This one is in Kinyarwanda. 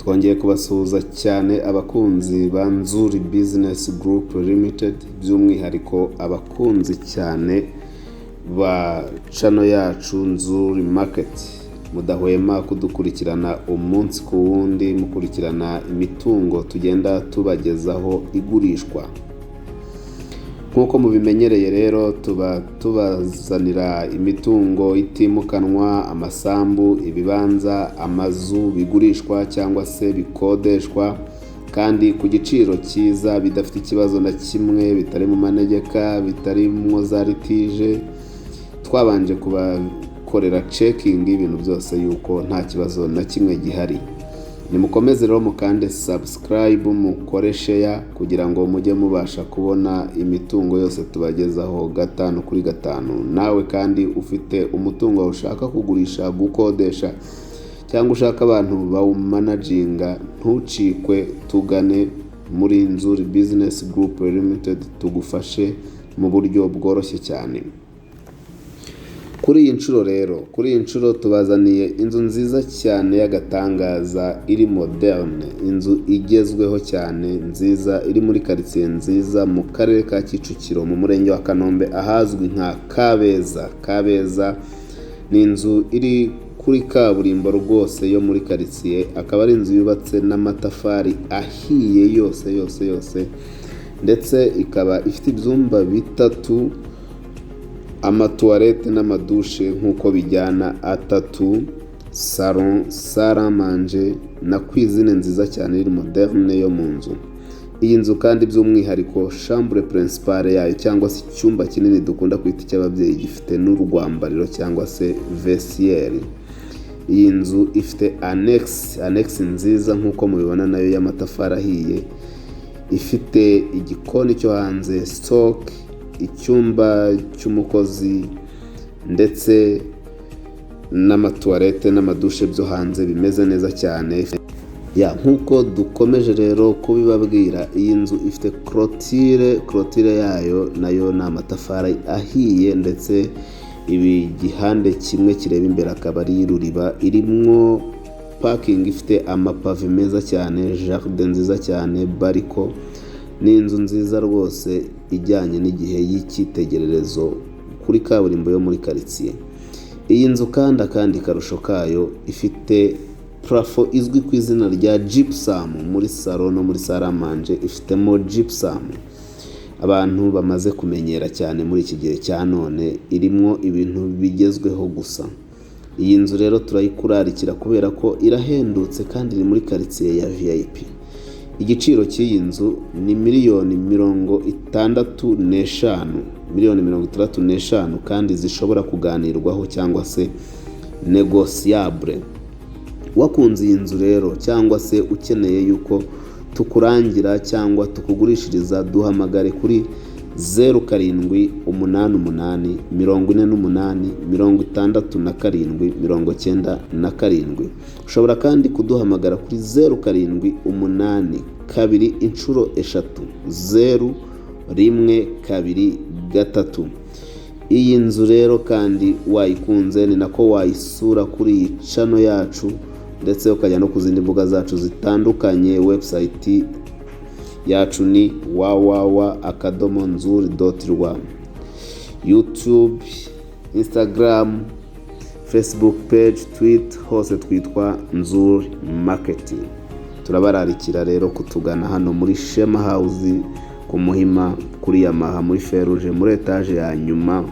twongeye kubasuhuza cyane abakunzi ba Nzuri Business Group Limited, by'umwihariko abakunzi cyane ba channel yacu Nzuri Market. Mudahwema kudukurikirana umunsi ku wundi, mukurikirana imitungo tugenda tubagezaho igurishwa. Nkuko mubimenyereye rero, tuba tubazanira imitungo itimukanwa, amasambu, ibibanza, amazu bigurishwa cyangwa se bikodeshwa, kandi ku giciro cyiza, bidafite ikibazo na kimwe, bitari mu manegeka, bitari mu za litije. Twabanje kubakorera checking ibintu byose yuko nta kibazo na kimwe gihari. Nimukomeze rero mukande subscribe, mukore share kugira ngo mujye mubasha kubona imitungo yose tubagezaho 5 kuri 5. Nawe kandi ufite umutungo ushaka kugurisha, gukodesha cyangwa ushaka abantu bawumanaginga, ntucikwe, tugane muri Nzuri Business Group Limited tugufashe mu buryo bworoshye cyane. Kuri iyi nshuro tubazaniye inzu nziza cyane y'agatangaza, iri moderne, inzu igezweho cyane, nziza, iri muri quartier nziza mu karere ka Kicukiro mu murenge wa Kanombe, ahazwi nka Kabeza. Ni inzu iri kuri kaburimbo rwose yo muri quartier, akaba ari inzu yubatse n'amatafari ahiye yose, ndetse ikaba ifite ibyumba 3, amatoilette n'amadushe nkuko bijyana 3, salon, salle à manger na cuisine nziza cyane iri moderne yo mu nzu. Iyi nzu kandi by'umwihariko chambre principale yayo cyangwa se icyumba kinini dukunda kwita cy'ababyeyi, gifite n'urwambariro cyangwa se vestiaire. Iyi nzu ifite annex nziza nkuko mubibona, nayo y'amatafari ahiye, ifite igikoni cyo hanze, stock, icyumba cy'umukozi, ndetse n'amatoilette n'amadushe byo hanze bimeze neza cyane. Nkuko dukomeje rero kubibabwira, iyi nzu ifite clôture yayo nayo ni amatafari ahiye, ndetse ibi gihande kimwe kireba imbere akaba ari ruriba, irimwo parking ifite amapave meza cyane, jardin nziza cyane, bariko. Ni inzu nziza rwose ijyanye n'igihe y'icyitegererezo kuri kaburimbo yo muri quartier. Iyi nzu kandi akandi karusho kayo, ifite plafond izwi ku izina rya gypsum muri salon no muri salle à manger, ifitemo gypsum abantu bamaze kumenyera cyane muri iki gihe cya none, irimo ibintu bigezweho gusa. Iyi nzu rero turayikurarikira kubera ko irahendutse kandi iri muri quartier ya VIP. Igiciro cy'iyi nzu ni miliyoni 65 kandi zishobora kuganirwaho cyangwa se negociable. Wakunze iyi nzu rero cyangwa se ukeneye yuko tukurangira cyangwa tukugurishiriza, duhamagare kuri 0788 48 67 Ushobora kandi kuduhamagara kuri 0788 2 Iyi nzu rero kandi wayikunze, ni nako wayisura kuri iyi channel yacu, ndetse ukajya no ku zindi mbuga zacu zitandukanye. Website yacu ni www.nzuri.rw, YouTube, Instagram, Facebook page, Twitter, hose twitwa Nzuri Market. Turabararikira rero kutugana hano muri Shema House ku Muhima, kuri Yamaha muri Feruje, muri etage ya nyuma